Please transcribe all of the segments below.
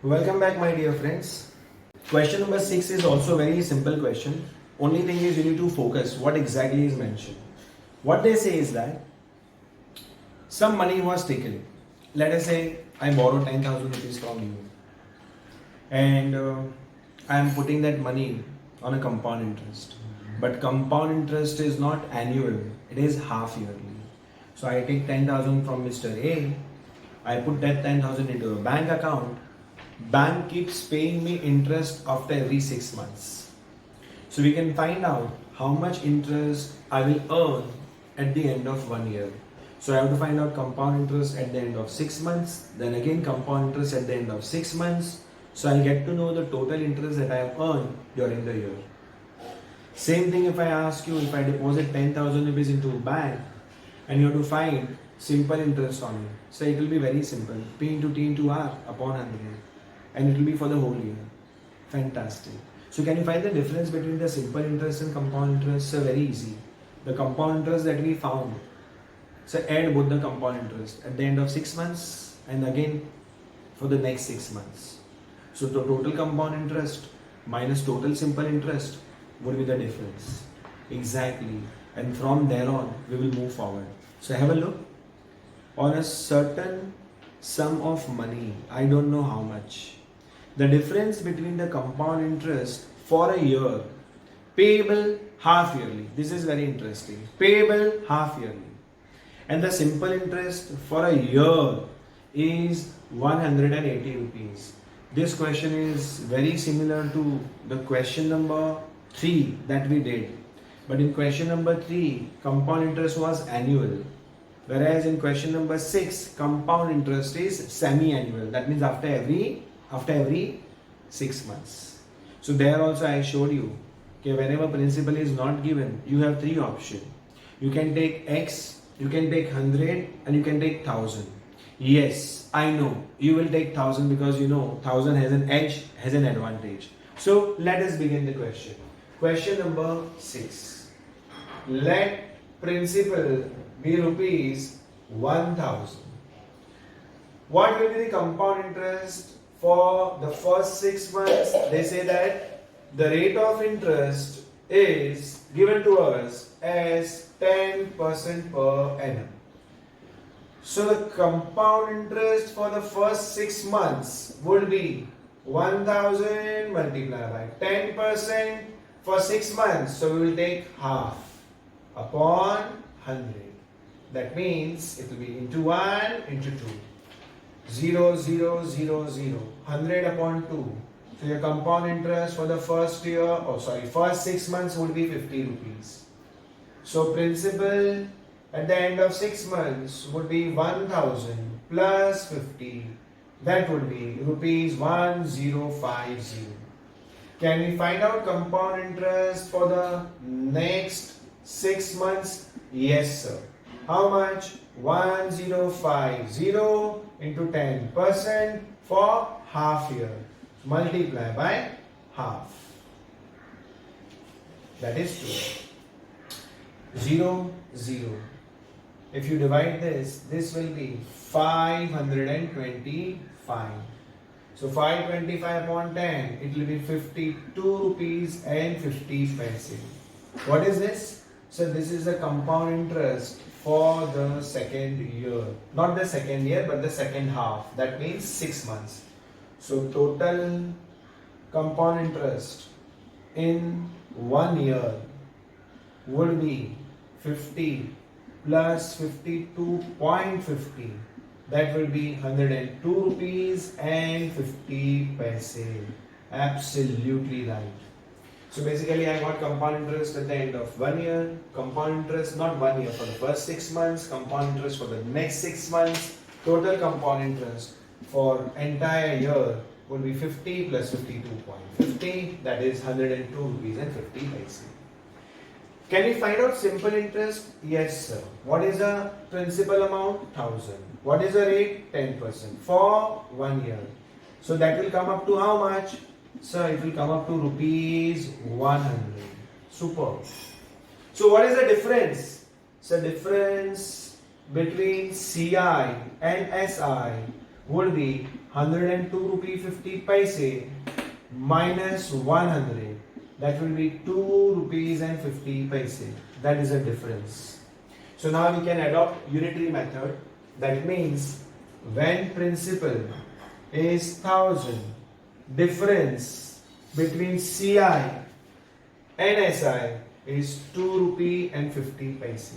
Welcome back, my dear friends. Question number 6 is also very simple question. Only thing is you need to focus what exactly is mentioned. What they say is that some money was taken. Let us say I borrowed 10,000 rupees from you and I am putting that money on a compound interest. But compound interest is not annual, it is half yearly. So I take 10,000 from Mr. A, I put that 10,000 into a bank account. Bank keeps paying me interest after every 6 months. So we can find out how much interest I will earn at the end of 1 year. So I have to find out compound interest at the end of 6 months, then again compound interest at the end of 6 months. So I'll get to know the total interest that I have earned during the year. Same thing if I ask you, if I deposit 10,000 rupees into a bank and you have to find simple interest on it. So it will be very simple. P into T into R upon 100. And it will be for the whole year. Fantastic. So can you find the difference between the simple interest and compound interest? So very easy. The compound interest that we found, so add both the compound interest at the end of 6 months and again for the next 6 months. So the total compound interest minus total simple interest would be the difference. Exactly. And from there on, we will move forward. So have a look. On a certain sum of money, I don't know how much. The difference between the compound interest for a year, payable half yearly. This is very interesting. Payable half yearly. And the simple interest for a year is 180 rupees. This question is very similar to the question number 3 that we did. But in question number 3, compound interest was annual. Whereas in question number 6, compound interest is semi-annual. That means after every 6 months. So there also I showed you, okay, whenever principal is not given, you have 3 options. You can take X, you can take 100 and you can take 1000. Yes, I know you will take 1000 because you know 1000 has an edge, has an advantage. So let us begin the question. Question number 6. Let principal be rupees 1000. What will be the compound interest for the first 6 months? They say that the rate of interest is given to us as 10% per annum. So the compound interest for the first 6 months would be 1000 multiplied by 10% for 6 months. So we will take half upon 100. That means it will be into 1 into 2. 0, 0, 0, 0. 100 upon 2. So your compound interest for the first 6 months would be 50 rupees. So principal at the end of 6 months would be 1000 plus 50. That would be rupees 1050. Can we find out compound interest for the next 6 months? Yes, sir. How much? 1050 into 10% for half year. Multiply by half. That is 2. 0, 0. If you divide this will be 525. So 525 upon 10, it will be 52 rupees and 50 paise. What is this? So this is the compound interest for the second year. Not the second year, but the second half. That means 6 months. So total compound interest in 1 year would be 50 plus 52.50. That will be 102 rupees and 50 paise. Absolutely right. So basically I got compound interest at the end of 1 year, compound interest not 1 year for the first 6 months, compound interest for the next 6 months, total compound interest for entire year would be 50 plus 52.50, that is 102 rupees and 50 paise. Can we find out simple interest? Yes, sir. What is the principal amount? 1000. What is the rate? 10% for 1 year. So that will come up to how much? Sir, it will come up to rupees 100. Superb. So what is the difference? So difference between CI and SI would be 102 rupee 50 paise minus 100. That will be 2 rupees and 50 paise. That is a difference. So now we can adopt unitary method. That means when principal is 1000, difference between CI and SI is 2 rupee and 50 paise.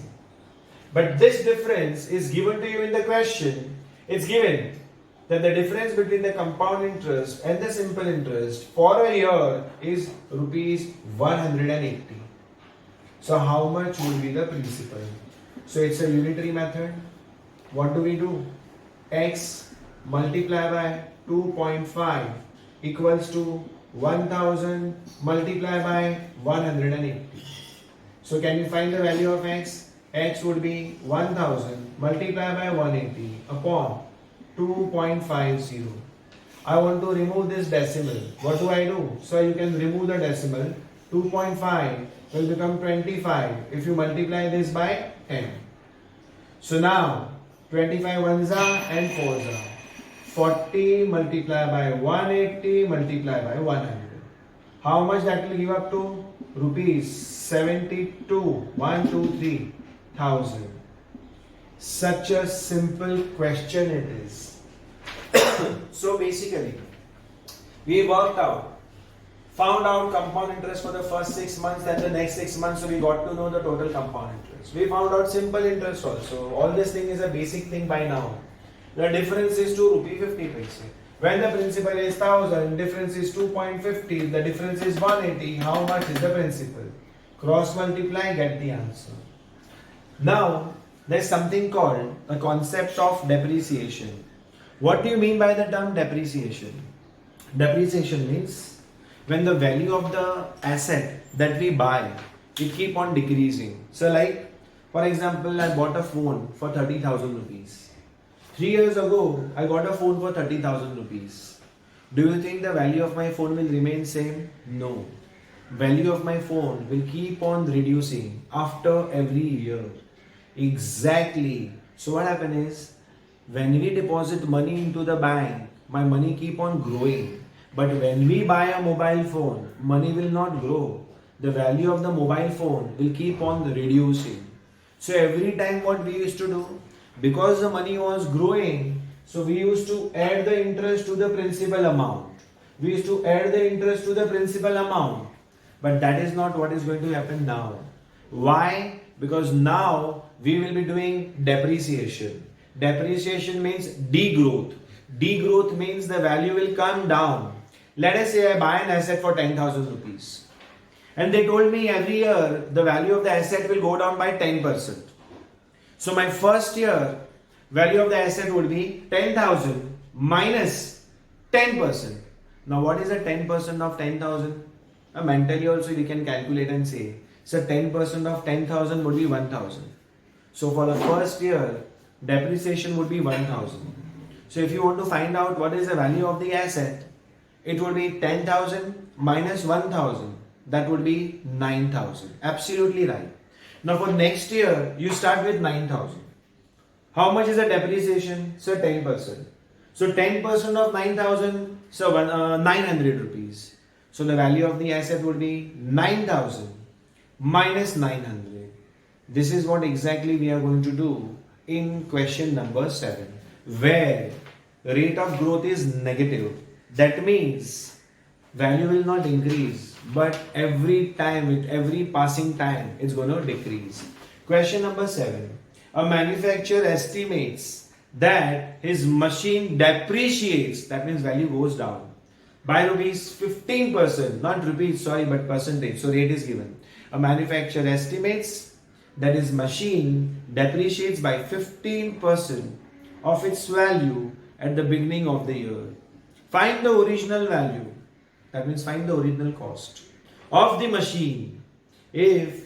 But this difference is given to you in the question. It's given that the difference between the compound interest and the simple interest for a year is rupees 180. So how much would be the principal? So it's a unitary method. What do? X multiplied by 2.5 equals to 1000 multiplied by 180. So can you find the value of X? X would be 1000 multiplied by 180 upon 2.50. I want to remove this decimal. What do? So you can remove the decimal. 2.5 will become 25 if you multiply this by 10. So now 25 ones are and 4s are. 40 multiplied by 180 multiplied by 100. How much that will give up to? Rupees 72, 123,000. Such a simple question it is. So basically, we found out compound interest for the first 6 months, then the next 6 months, so we got to know the total compound interest. We found out simple interest also. All this thing is a basic thing by now. The difference is 2 rupee 50 paise. When the principal is 1000, difference is 2.50, the difference is 180. How much is the principal? Cross multiply, get the answer. Now, there's something called the concept of depreciation. What do you mean by the term depreciation? Depreciation means when the value of the asset that we buy, it keep on decreasing. So like, for example, I bought a phone for 30,000 rupees. 3 years ago, I got a phone for 30,000 rupees. Do you think the value of my phone will remain same? No. Value of my phone will keep on reducing after every year. Exactly. So what happens is, when we deposit money into the bank, my money keep on growing. But when we buy a mobile phone, money will not grow. The value of the mobile phone will keep on reducing. So every time what we used to do, because the money was growing, so we used to add the interest to the principal amount. We used to add the interest to the principal amount. But that is not what is going to happen now. Why? Because now we will be doing depreciation. Depreciation means degrowth. Degrowth means the value will come down. Let us say I buy an asset for 10,000 rupees. And they told me every year the value of the asset will go down by 10%. So my first year value of the asset would be 10,000 minus 10%. Now what is the 10% of 10,000? Mentally also we can calculate and say. So 10% of 10,000 would be 1,000. So for the first year, depreciation would be 1,000. So if you want to find out what is the value of the asset, it would be 10,000 minus 1,000. That would be 9,000. Absolutely right. Now for next year, you start with 9,000. How much is the depreciation? So 10%. So 10% of 9,000, so 900 rupees. So the value of the asset would be 9,000 minus 900. This is what exactly we are going to do in question number 7, where rate of growth is negative. That means value will not increase, but every time, with every passing time, it's going to decrease. Question number 7. A manufacturer estimates that his machine depreciates, that means value goes down, by rupees 15%, not rupees, sorry, but percentage. So rate is given. A manufacturer estimates that his machine depreciates by 15% of its value at the beginning of the year. Find the original value, that means find the original cost of the machine if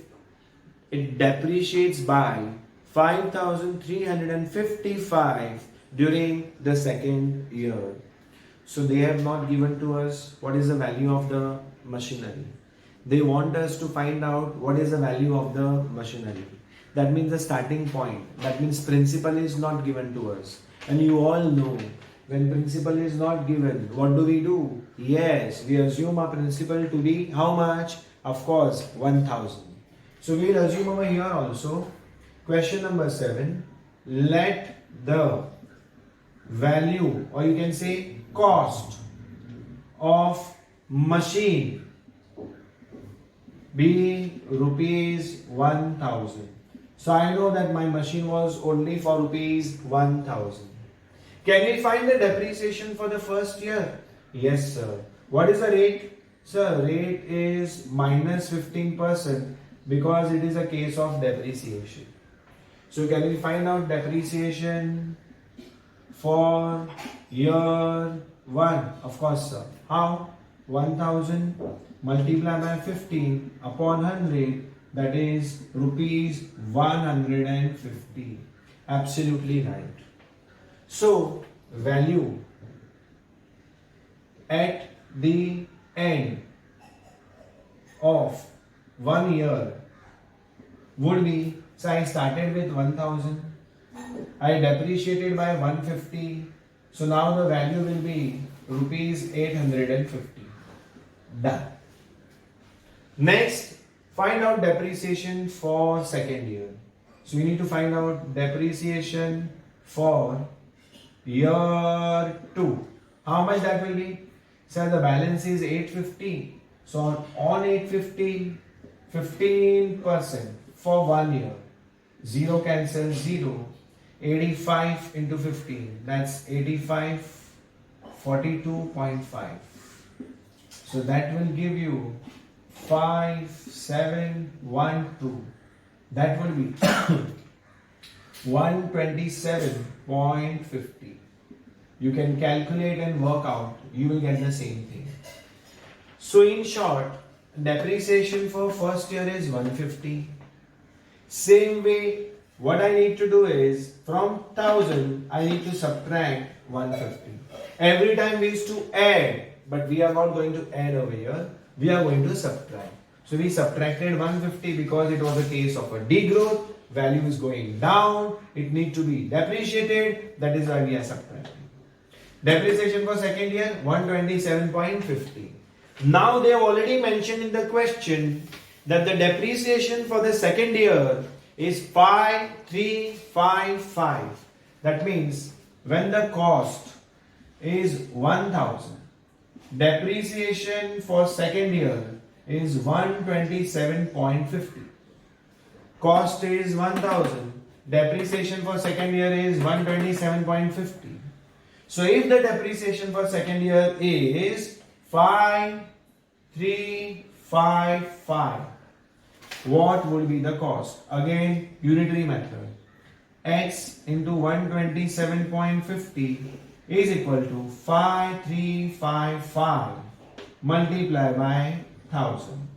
it depreciates by 5,355 during the second year. So they have not given to us what is the value of the machinery. They want us to find out what is the value of the machinery. That means the starting point. That means principal is not given to us. And you all know When principal is not given, what do? Yes, we assume our principal to be how much? Of course, 1000. So we will assume over here also. Question number 7. Let the value, or you can say cost of machine be rupees 1000. So I know that my machine was only for rupees 1000. Can we find the depreciation for the first year? Yes, sir. What is the rate? Sir, rate is minus 15% because it is a case of depreciation. So can we find out depreciation for year 1? Of course, sir. How? 1000 multiplied by 15 upon 100, that is rupees 150. Absolutely right. So value at the end of 1 year would be, so I started with 1000, I depreciated by 150, so now the value will be rupees 850. Done. Next, find out depreciation for second year. So we need to find out depreciation for year 2. How much that will be? Sir, the balance is 850. So on 850, 15% for 1 year. 0 cancels 0. 85 into 15. That's 85, 42.5. So that will give you 5712. That will be 127.50. You can calculate and work out. You will get the same thing. So in short, depreciation for first year is 150. Same way, what I need to do is from 1000 I need to subtract 150. Every time we used to add, but we are not going to add over here. We are going to subtract. So we subtracted 150 because it was a case of a degrowth. Value is going down. It needs to be depreciated. That is why we are subtracting. Depreciation for second year 127.50. Now they have already mentioned in the question that the depreciation for the second year is 5355. That means when the cost is 1000, depreciation for second year is 127.50. Cost is 1000, depreciation for second year is 127.50. So if the depreciation for second year is 5355, what would be the cost? Again, unitary method. X into 127.50 is equal to 5355 multiplied by 1000.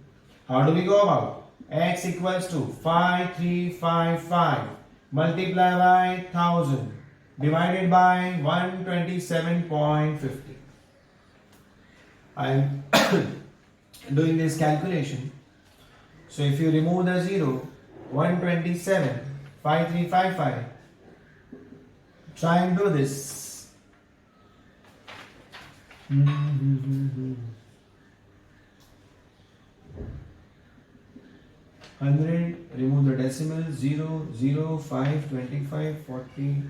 How do we go about? X equals to 5355 multiplied by 1000 divided by 127.50. I am doing this calculation. So if you remove the 0, 127, 5355, try and do this. 100, remove the decimal, 0, 0, 5, 25, 40.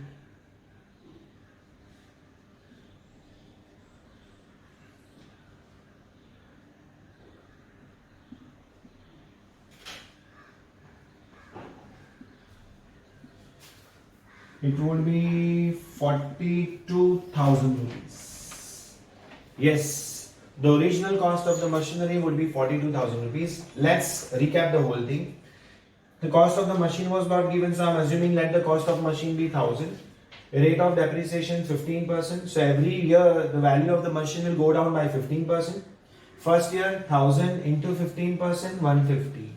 It would be 42,000 rupees. Yes, the original cost of the machinery would be 42,000 rupees. Let's recap the whole thing. The cost of the machine was not given, so I'm assuming let the cost of machine be 1000. Rate of depreciation 15%. So every year the value of the machine will go down by 15%. First year 1000 into 15%, 150.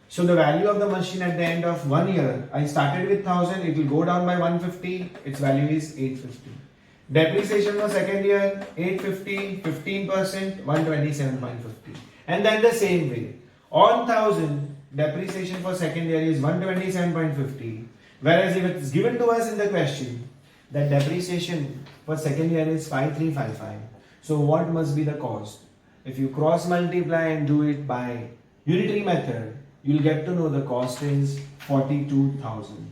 So the value of the machine at the end of 1 year, I started with 1000, it will go down by 150, its value is 850. Depreciation for second year, 850, 15%, 127.50. And then the same way, on 1000, depreciation for second year is 127.50. Whereas if it is given to us in the question that depreciation for second year is 5355. So what must be the cost? If you cross multiply and do it by unitary method, you'll get to know the cost is 42,000.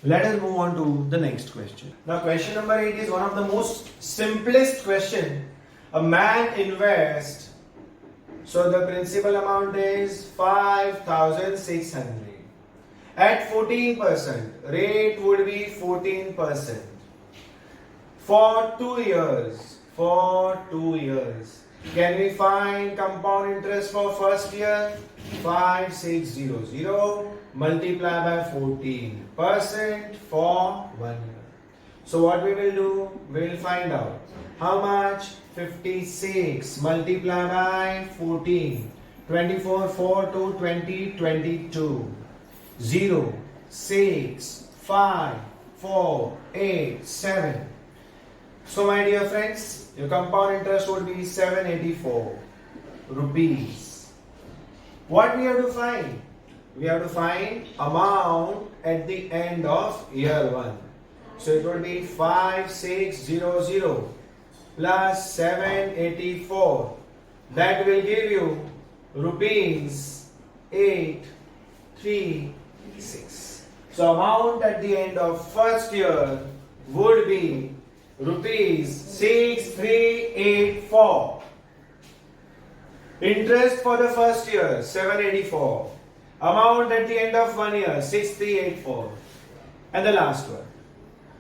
Let us move on to the next question. Now question number 8 is one of the most simplest question. A man invests, so the principal amount is 5,600. At 14%, rate would be 14%. For 2 years, can we find compound interest for first year? 5600 multiply by 14% for 1 year. So what we will do? We will find out how much 56 multiply by 14. 24 4 to 20 22. 0 6 5 4 8 7. So my dear friends, your compound interest would be 784 rupees. What we have to find? We have to find amount at the end of year 1. So it would be 5600 plus 784. That will give you rupees 836. So amount at the end of first year would be rupees 6384. Interest for the first year 784. Amount at the end of 1 year 6384. And the last one.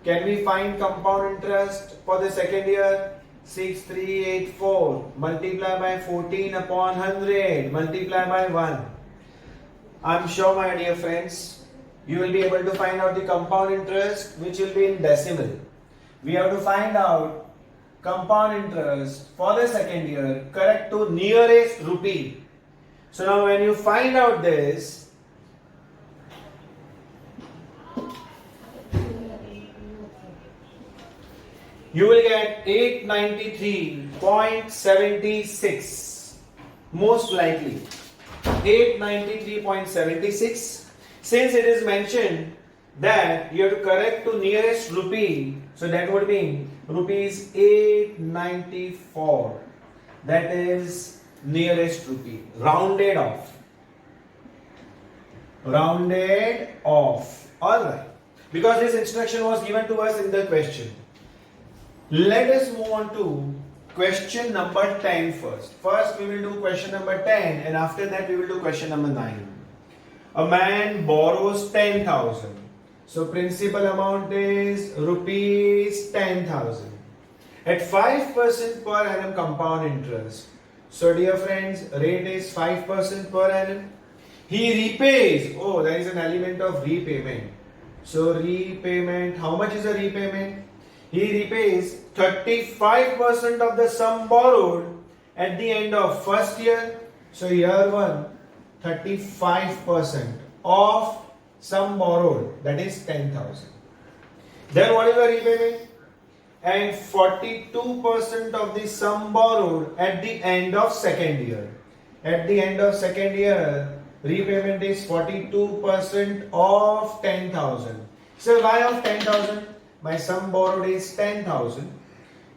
Can we find compound interest for the second year? 6384 multiply by 14 upon 100 multiply by 1. I'm sure, my dear friends, you will be able to find out the compound interest, which will be in decimal. We have to find out compound interest for the second year correct to nearest rupee. So now when you find out this, you will get 893.76. Most likely 893.76. Since it is mentioned that you have to correct to nearest rupee, so that would mean rupees 894. That is nearest rupee. Rounded off. Rounded off. Alright. Because this instruction was given to us in the question. Let us move on to question number 10 first. First we will do question number 10 and after that we will do question number 9. A man borrows 10,000. So principal amount is rupees 10,000 at 5% per annum compound interest. So dear friends, rate is 5% per annum. He repays. Oh, there is an element of repayment. So repayment, how much is the repayment? He repays 35% of the sum borrowed at the end of first year. So year 1, 35% of sum borrowed, that is 10,000. Then what is the repayment? And 42% of the sum borrowed at the end of second year. At the end of second year, repayment is 42% of 10,000. So why of 10,000? My sum borrowed is 10,000.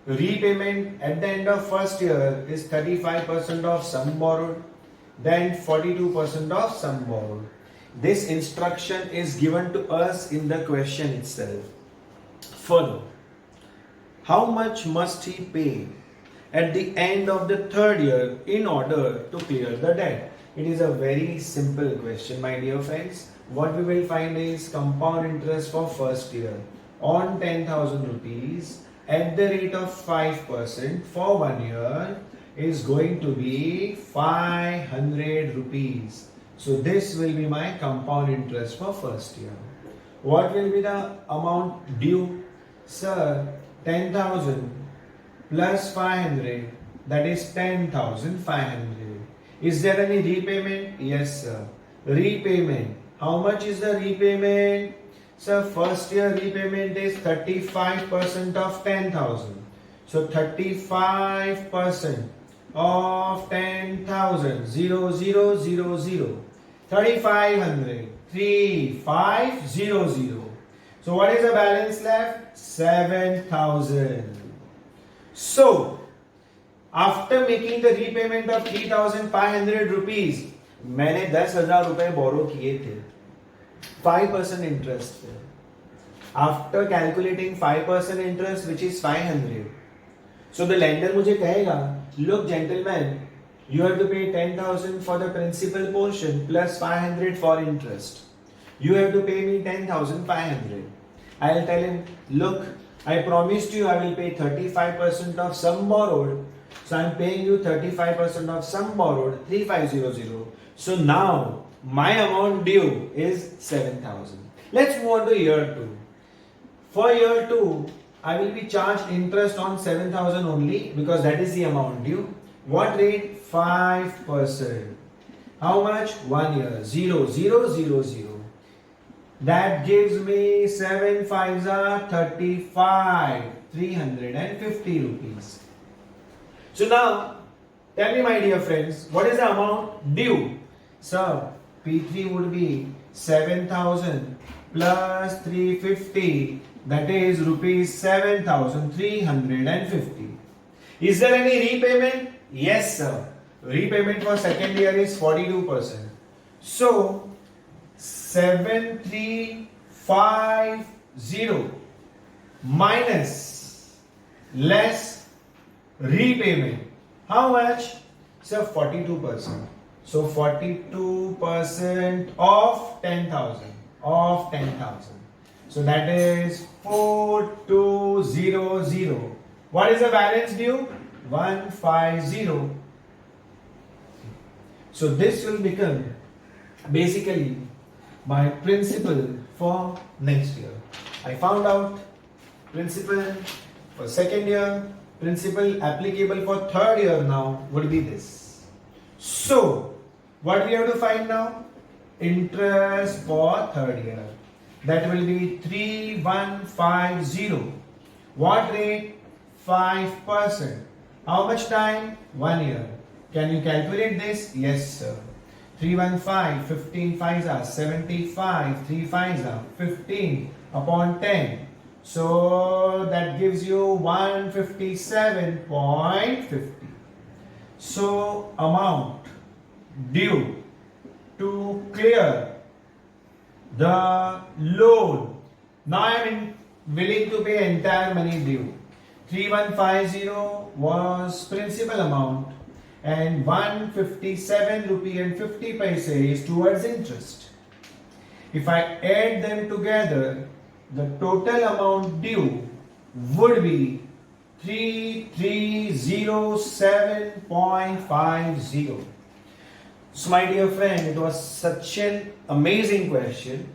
Repayment at the end of first year is 35% of sum borrowed, then 42% of sum borrowed. This instruction is given to us in the question itself. Further, how much must he pay at the end of the third year in order to clear the debt? It is a very simple question, my dear friends. What we will find is compound interest for first year on 10,000 rupees at the rate of 5% for 1 year is going to be 500 rupees. So this will be my compound interest for first year. What will be the amount due? Sir, 10,000 plus 500, that is 10,500. Is there any repayment? Yes, sir. Repayment. How much is the repayment? Sir, first year repayment is 35% of 10,000. So 35% of 10,000, 0,000, 3,500, 3,500. So what is the balance left? 7,000. So after making the repayment of 3,500 rupees, मैंने 10,000 रुपए बोरो किए थे 5% interest पे. After calculating 5% interest, which is 500, so the lender मुझे कहेगा, look gentlemen, you have to pay 10,000 for the principal portion plus 500 for interest. You have to pay me 10,500. I'll tell him, look, I promised you I will pay 35% of sum borrowed. So I'm paying you 35% of sum borrowed, 3500. So now my amount due is 7,000. Let's move on to year 2. For year 2, I will be charged interest on 7,000 only because that is the amount due. What rate? 5%. How much? 1 year. 0, 0, 0, 0. That gives me 7 5s are 35, 350 rupees. So now, tell me my dear friends, what is the amount due? So, P3 would be 7,000 plus 350, that is rupees 7,350. Is there any repayment? Yes sir. Repayment for second year is 42%. So, 7,350 minus less repayment. How much? So 42%. So 42% of 10,000. Of 10,000. So that is 4,200. What is the balance due? 150. So this will become basically my principal for next year. I found out principal for second year, principal applicable for third year now would be this. So what we have to find now? Interest for third year. That will be 3,150. What rate? 5%. How much time? 1 year. Can you calculate this? Yes sir. 315, 15 5s are 75, 3 5s are 15 upon 10. So that gives you 157.50. So amount due to clear the loan. Now I am willing to pay entire money due. 3,150 was principal amount and 157 rupee and 50 paise is towards interest. If I add them together, the total amount due would be 3,307.50. So my dear friend, it was such an amazing question.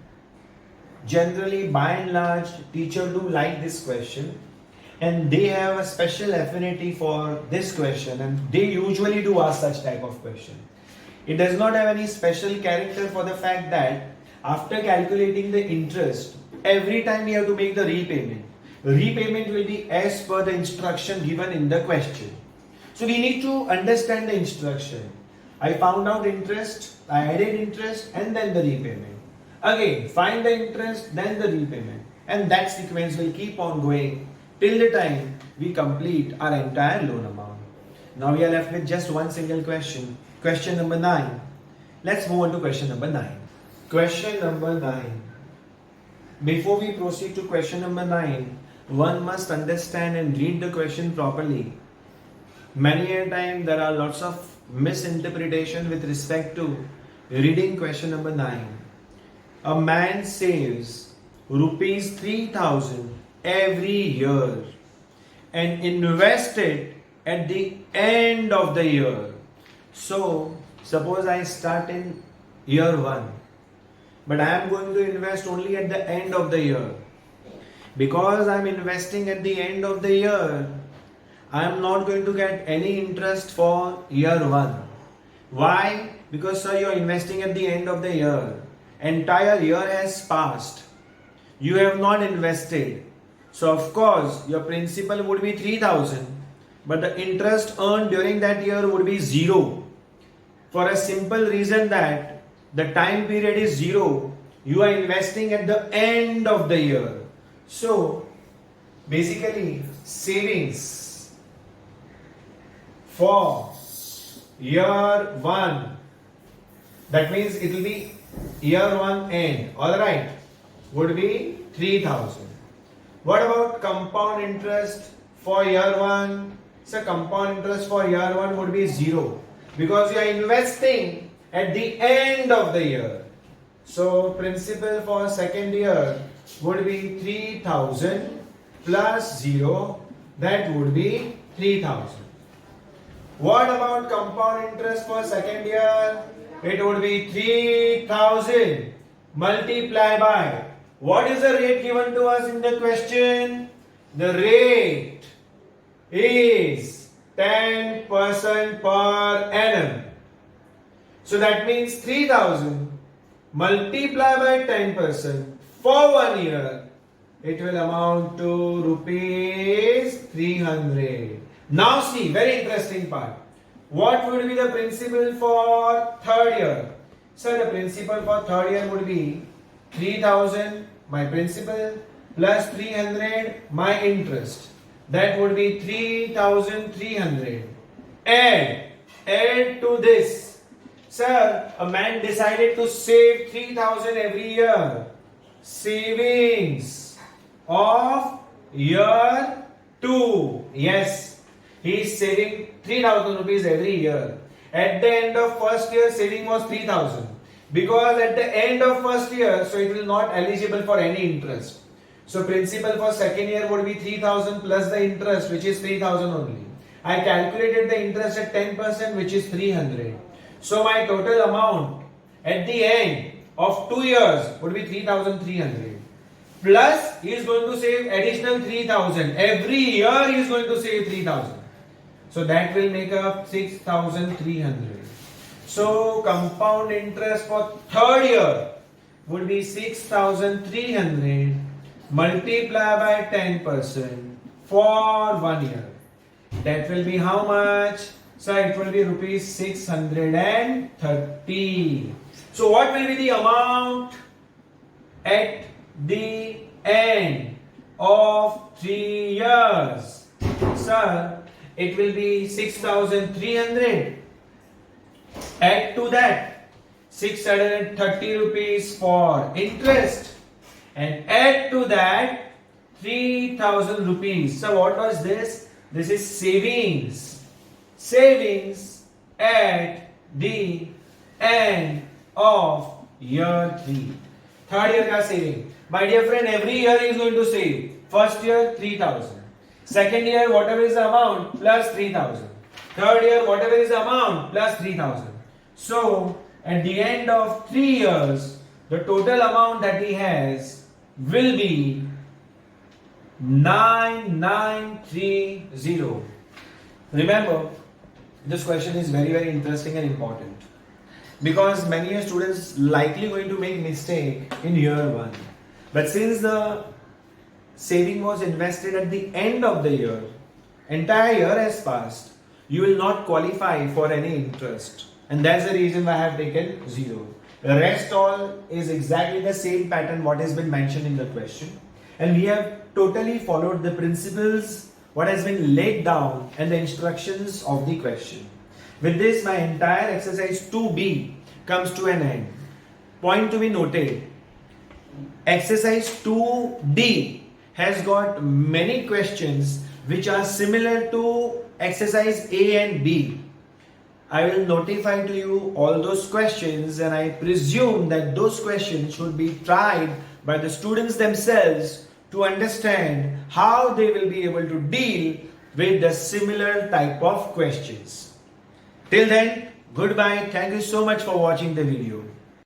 Generally, by and large, teachers do like this question and they have a special affinity for this question and they usually do ask such type of question. It does not have any special character for the fact that after calculating the interest, every time we have to make the repayment. Repayment will be as per the instruction given in the question. So we need to understand the instruction. I found out interest, I added interest and then the repayment. Again, find the interest, then the repayment. And that sequence will keep on going till the time we complete our entire loan amount. Now we are left with just one single question. Question number 9. Let's move on to question number 9. Question number 9. Before we proceed to question number 9, one must understand and read the question properly. Many a time there are lots of misinterpretation with respect to reading question number 9. A man saves rupees 3,000 every year and invest it at the end of the year. So, suppose I start in year 1, but I am going to invest only at the end of the year. Because I am investing at the end of the year, I am not going to get any interest for year 1. Why? Because sir, you are investing at the end of the year. Entire year has passed. You have not invested. So of course, your principal would be 3,000, but the interest earned during that year would be 0. For a simple reason that the time period is 0, You are investing at the end of the year. So, basically, savings for year 1, that means it will be year 1 end, alright, would be 3,000. What about compound interest for year 1? So compound interest for year 1 would be 0 because you are investing at the end of the year. So principal for second year would be 3,000 plus 0, that would be 3,000. What about compound interest for second year? It would be 3,000 multiplied by, what is the rate given to us in the question? The rate is 10% per annum. So that means 3,000 multiplied by 10% for 1 year, it will amount to rupees 300. Now see, very interesting part. What would be the principal for third year? So the principal for third year would be 3,000 my principal plus 300 my interest. That would be 3,300. Add to this. Sir, a man decided to save 3,000 every year. Savings of year 2. Yes, he is saving 3,000 rupees every year. At the end of first year, saving was 3,000. Because at the end of first year, so it will not eligible for any interest. So principal for second year would be 3,000 plus the interest, which is 3,000 only. I calculated the interest at 10%, which is 300. So my total amount at the end of 2 years would be 3,300. Plus he is going to save additional 3,000. Every year he is going to save 3,000. So that will make up 6,300. So compound interest for third year would be 6,300 multiplied by 10% for 1 year. That will be how much? So it will be rupees 630. So what will be the amount at the end of 3 years? Sir, it will be 6,300. Add to that 630 rupees for interest and add to that 3,000 rupees. So what was this? This is savings. Savings at the end of year 3. Third year ka saving. My dear friend, every year he is going to save. First year 3,000. Second year whatever is the amount plus 3,000. Third year whatever is the amount plus 3,000. So at the end of 3 years, the total amount that he has will be 9930. Remember, this question is very, very interesting and important because many students likely going to make mistake in year 1. But since the saving was invested at the end of the year, entire year has passed, you will not qualify for any interest. And that's the reason why I have taken 0. The rest all is exactly the same pattern what has been mentioned in the question. And we have totally followed the principles what has been laid down and the instructions of the question. With this, my entire exercise 2B comes to an end. Point to be noted. Exercise 2D has got many questions which are similar to exercise A and B. I will notify to you all those questions and I presume that those questions should be tried by the students themselves to understand how they will be able to deal with the similar type of questions. Till then, goodbye. Thank you so much for watching the video.